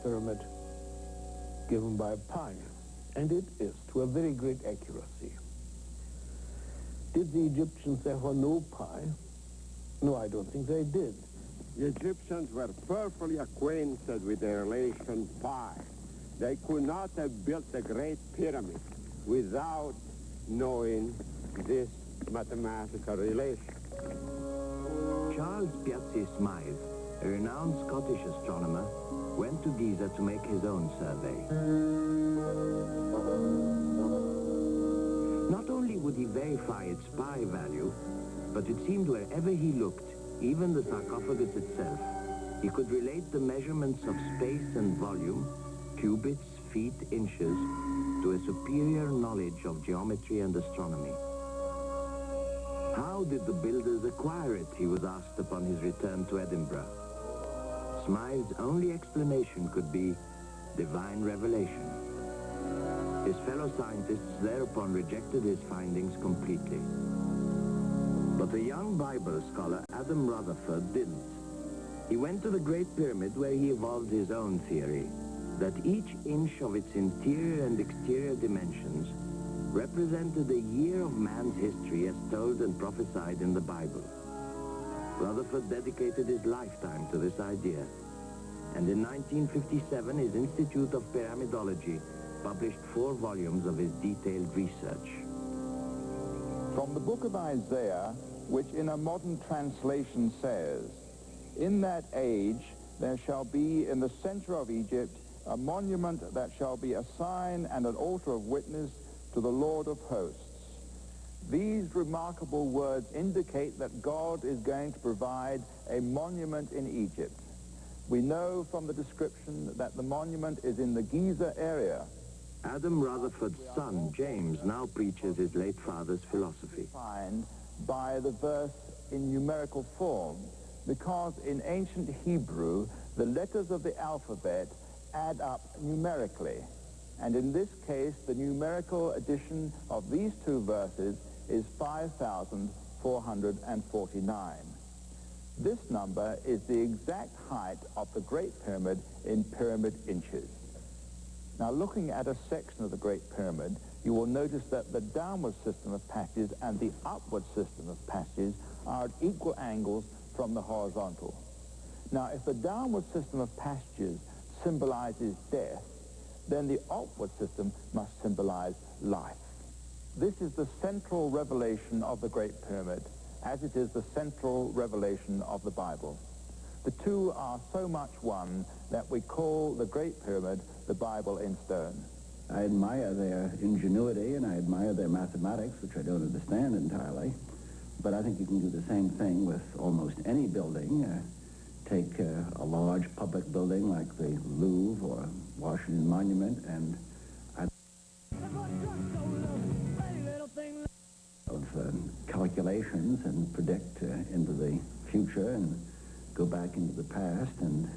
pyramid given by pi, and it is to a very great accuracy. Did the Egyptians ever know pi? No, I don't think they did. The Egyptians were perfectly acquainted with the relation pi. They could not have built the Great Pyramid without knowing this mathematical relation. Charles Piazzi Smythe, a renowned Scottish astronomer, went to Giza to make his own survey. Not only would he verify its pi value, but it seemed wherever he looked, even the sarcophagus itself, he could relate the measurements of space and volume, cubits, feet, inches, to a superior knowledge of geometry and astronomy. How did the builders acquire it, he was asked upon his return to Edinburgh. Smythe's only explanation could be divine revelation. His fellow scientists thereupon rejected his findings completely. But the young Bible scholar Adam Rutherford didn't. He went to the Great Pyramid where he evolved his own theory, that each inch of its interior and exterior dimensions represented a year of man's history as told and prophesied in the Bible. Rutherford dedicated his lifetime to this idea, and in 1957 his Institute of Pyramidology published 4 volumes of his detailed research. From the book of Isaiah, which in a modern translation says, "In that age there shall be in the center of Egypt a monument that shall be a sign and an altar of witness to the Lord of hosts." These remarkable words indicate that God is going to provide a monument in Egypt. We know from the description that the monument is in the Giza area. Adam Rutherford's son, James, now preaches his late father's philosophy. Defined by the verse in numerical form, because in ancient Hebrew, the letters of the alphabet add up numerically. And in this case, the numerical addition of these 2 verses is 5,449. This number is the exact height of the Great Pyramid in pyramid inches. Now, looking at a section of the Great Pyramid, you will notice that the downward system of passages and the upward system of passages are at equal angles from the horizontal. Now, if the downward system of passages symbolizes death, then the upward system must symbolize life. This is the central revelation of the Great Pyramid, as it is the central revelation of the Bible. The two are so much one that we call the Great Pyramid the Bible in stone. I admire their ingenuity and I admire their mathematics, which I don't understand entirely. But I think you can do the same thing with almost any building. Take a large public building like the Louvre or Washington Monument, and of calculations and predict into the future and go back into the past and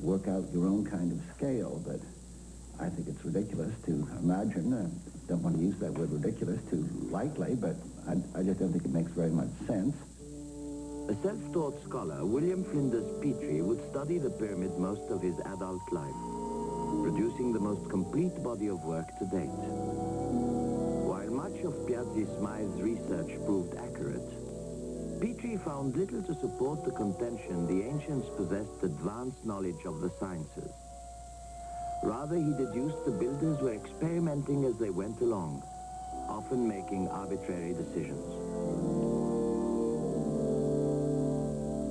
work out your own kind of scale. But I think it's ridiculous to imagine, don't want to use that word ridiculous too lightly, but I just don't think it makes very much sense. A self-taught scholar, William Flinders Petrie, would study the pyramid most of his adult life, producing the most complete body of work to date. While much of Piazzi Smythe's research proved accurate, Petrie found little to support the contention the ancients possessed advanced knowledge of the sciences. Rather, he deduced the builders were experimenting as they went along, often making arbitrary decisions.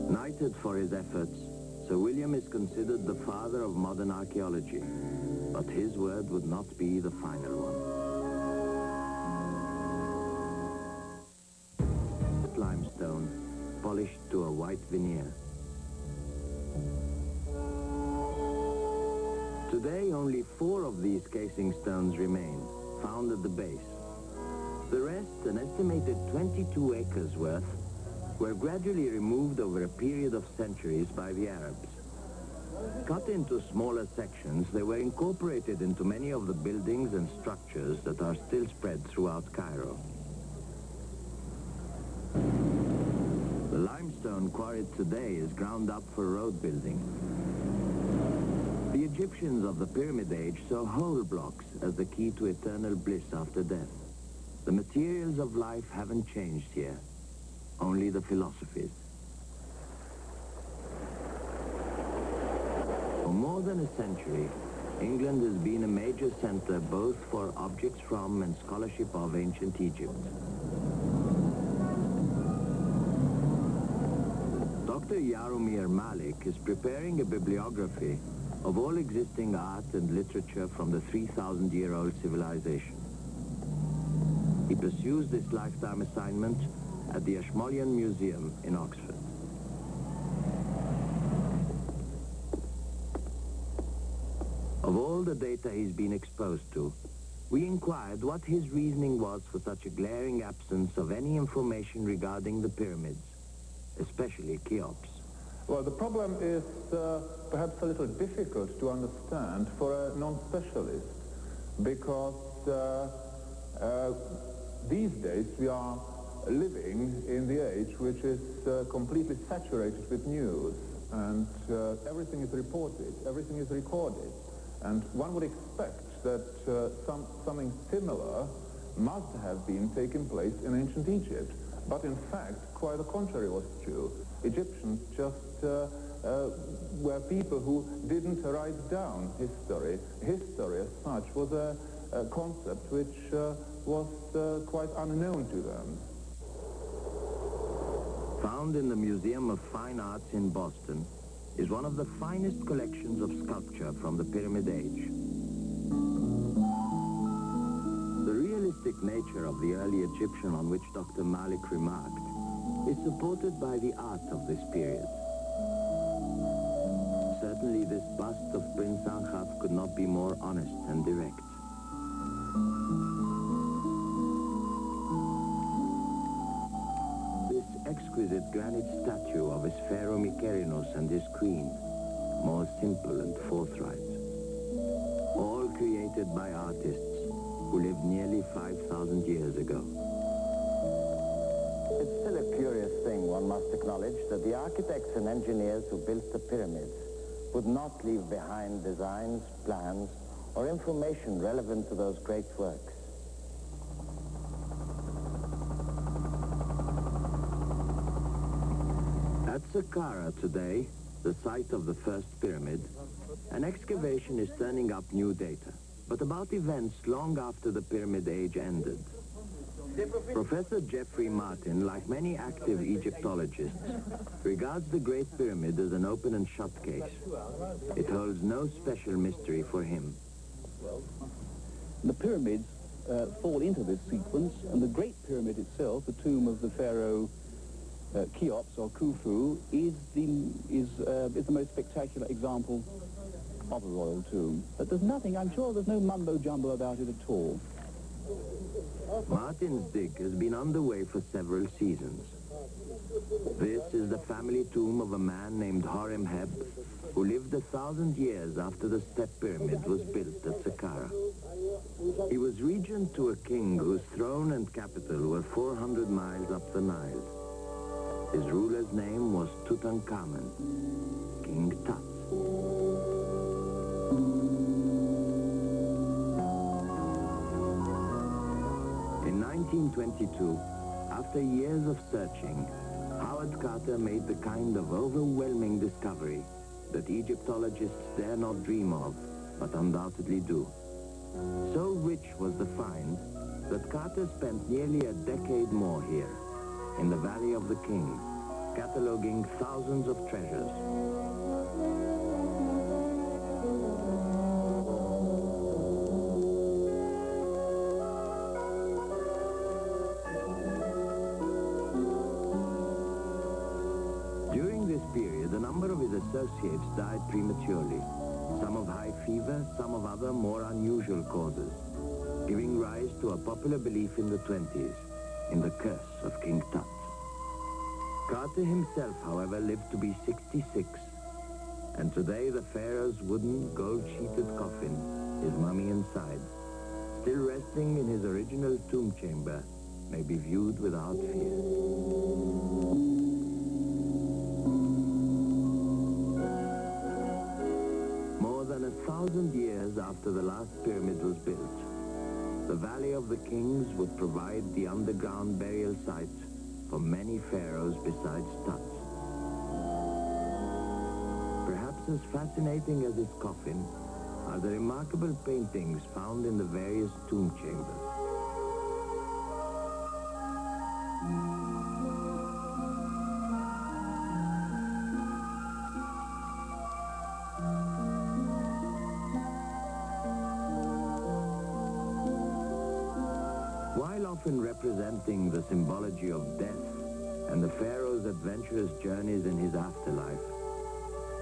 Knighted for his efforts, Sir William is considered the father of modern archaeology, but his word would not be the final one. Limestone, polished to a white veneer. Today, only 4 of these casing stones remain, found at the base. The rest, an estimated 22 acres worth, were gradually removed over a period of centuries by the Arabs. Cut into smaller sections, they were incorporated into many of the buildings and structures that are still spread throughout Cairo. The limestone quarried today is ground up for road building. The Egyptians of the Pyramid Age saw whole blocks as the key to eternal bliss after death. The materials of life haven't changed here, only the philosophies. For more than a century, England has been a major center both for objects from and scholarship of ancient Egypt. Dr. Jaromir Malik is preparing a bibliography of all existing art and literature from the 3,000-year-old civilization. He pursues this lifetime assignment at the Ashmolean Museum in Oxford. Of all the data he's been exposed to, we inquired what his reasoning was for such a glaring absence of any information regarding the pyramids, especially Cheops. Well, the problem is perhaps a little difficult to understand for a non-specialist, because these days we are living in the age which is completely saturated with news, and everything is reported, everything is recorded. And one would expect that something similar must have been taking place in ancient Egypt. But in fact, quite the contrary was true. Egyptians just were people who didn't write down history. History as such was a concept which was quite unknown to them. Found in the Museum of Fine Arts in Boston is one of the finest collections of sculpture from the Pyramid Age. The realistic nature of the early Egyptian on which Dr. Malik remarked is supported by the art of this period. Certainly this bust of Prince Ankhaf could not be more honest and direct. Exquisite granite statue of his Pharaoh Mykerinos and his queen, more simple and forthright. All created by artists who lived nearly 5,000 years ago. It's still a curious thing, one must acknowledge, that the architects and engineers who built the pyramids would not leave behind designs, plans, or information relevant to those great works. At Saqqara today, the site of the first pyramid, an excavation is turning up new data, but about events long after the Pyramid Age ended. Professor Jeffrey Martin, like many active Egyptologists, regards the Great Pyramid as an open and shut case. It holds no special mystery for him. The pyramids fall into this sequence, and the Great Pyramid itself, the tomb of the pharaoh Cheops or Khufu, is the most spectacular example of a royal tomb. But there's nothing, I'm sure there's no mumbo-jumbo about it at all. Martin's dig has been underway for several seasons. This is the family tomb of a man named Horemheb, who lived 1,000 years after the Step Pyramid was built at Saqqara. He was regent to a king whose throne and capital were 400 miles up the Nile. His ruler's name was Tutankhamun, King Tut. In 1922, after years of searching, Howard Carter made the kind of overwhelming discovery that Egyptologists dare not dream of, but undoubtedly do. So rich was the find that Carter spent nearly a decade more here, in the Valley of the Kings, cataloging thousands of treasures. During this period, a number of his associates died prematurely, some of high fever, some of other more unusual causes, giving rise to a popular belief in the 20s, in the curse of King Tut. Carter himself, however, lived to be 66, and today the pharaoh's wooden, gold-sheeted coffin, his mummy inside, still resting in his original tomb chamber, may be viewed without fear. More than 2,000 years after the last pyramid was built, the Valley of the Kings would provide the underground burial site for many pharaohs besides Tut. Perhaps as fascinating as his coffin are the remarkable paintings found in the various tomb chambers. While often representing the symbology of death and the pharaoh's adventurous journeys in his afterlife,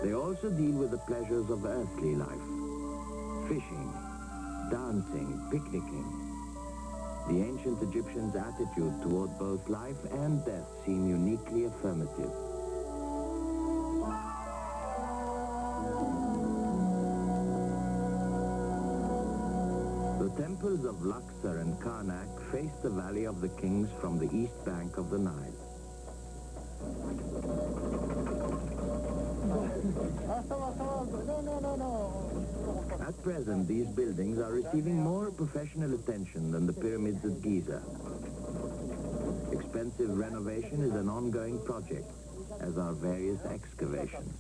they also deal with the pleasures of earthly life: fishing, dancing, picnicking. The ancient Egyptians' attitude toward both life and death seem uniquely affirmative. The temples of Luxor and Karnak face the Valley of the Kings from the east bank of the Nile. At present, these buildings are receiving more professional attention than the pyramids at Giza. Expensive renovation is an ongoing project, as are various excavations.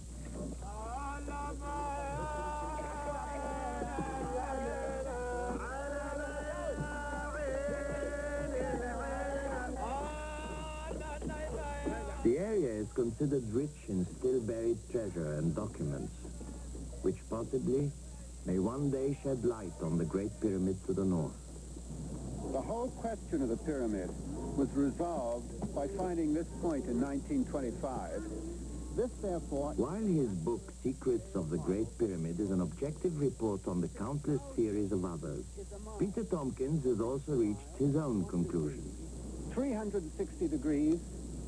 The area is considered rich in still buried treasure and documents, which possibly may one day shed light on the Great Pyramid to the north. The whole question of the pyramid was resolved by finding this point in 1925. This, therefore... While his book, Secrets of the Great Pyramid, is an objective report on the countless theories of others, Peter Tompkins has also reached his own conclusions. 360 degrees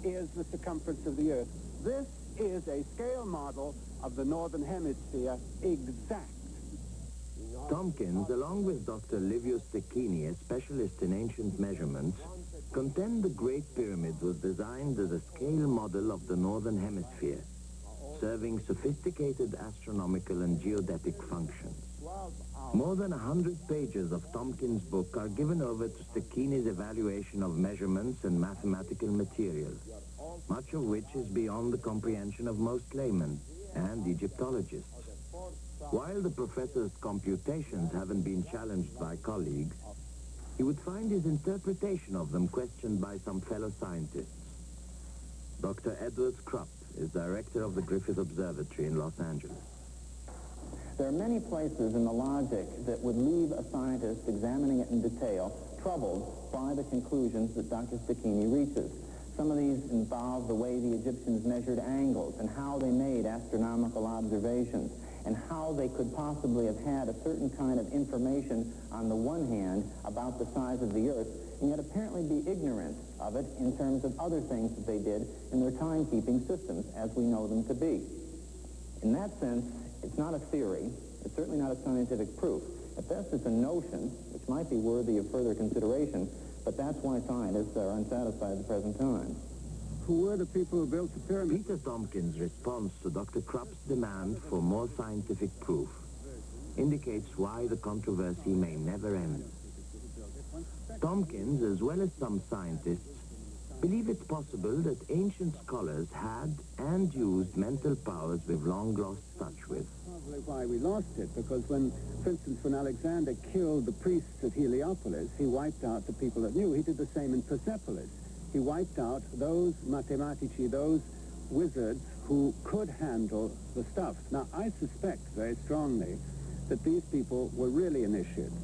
is the circumference of the Earth. This is a scale model of the Northern Hemisphere, exact. Tompkins, along with Dr. Livio Stecchini, a specialist in ancient measurements, contend the Great Pyramid was designed as a scale model of the Northern Hemisphere, serving sophisticated astronomical and geodetic functions. More than 100 pages of Tompkins' book are given over to Stecchini's evaluation of measurements and mathematical material, much of which is beyond the comprehension of most laymen and Egyptologists. While the professor's computations haven't been challenged by colleagues, he would find his interpretation of them questioned by some fellow scientists. Dr. Edward Krupp is director of the Griffith Observatory in Los Angeles. There are many places in the logic that would leave a scientist examining it in detail troubled by the conclusions that Dr. Stecchini reaches. Some of these involve the way the Egyptians measured angles and how they made astronomical observations and how they could possibly have had a certain kind of information on the one hand about the size of the Earth and yet apparently be ignorant of it in terms of other things that they did in their timekeeping systems as we know them to be. In that sense, it's not a theory. It's certainly not a scientific proof. At best, it's a notion, which might be worthy of further consideration, but that's why scientists are unsatisfied at the present time. Who were the people who built the pyramid? Peter Tompkins' response to Dr. Krupp's demand for more scientific proof indicates why the controversy may never end. Tompkins, as well as some scientists, believe it's possible that ancient scholars had and used mental powers we've long lost touch with. Probably why we lost it, because when, for instance, when Alexander killed the priests at Heliopolis, he wiped out the people that knew. He did the same in Persepolis. He wiped out those mathematici, those wizards who could handle the stuff. Now, I suspect very strongly that these people were really initiates.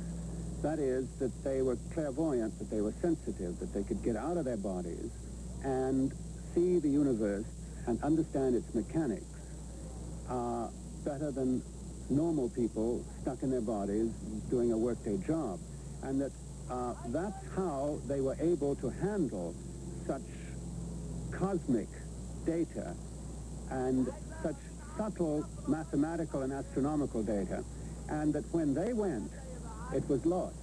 That is, that they were clairvoyant, that they were sensitive, that they could get out of their bodies and see the universe and understand its mechanics better than normal people stuck in their bodies doing a workday job. And that that's how they were able to handle such cosmic data and such subtle mathematical and astronomical data. And that when they went, it was lost.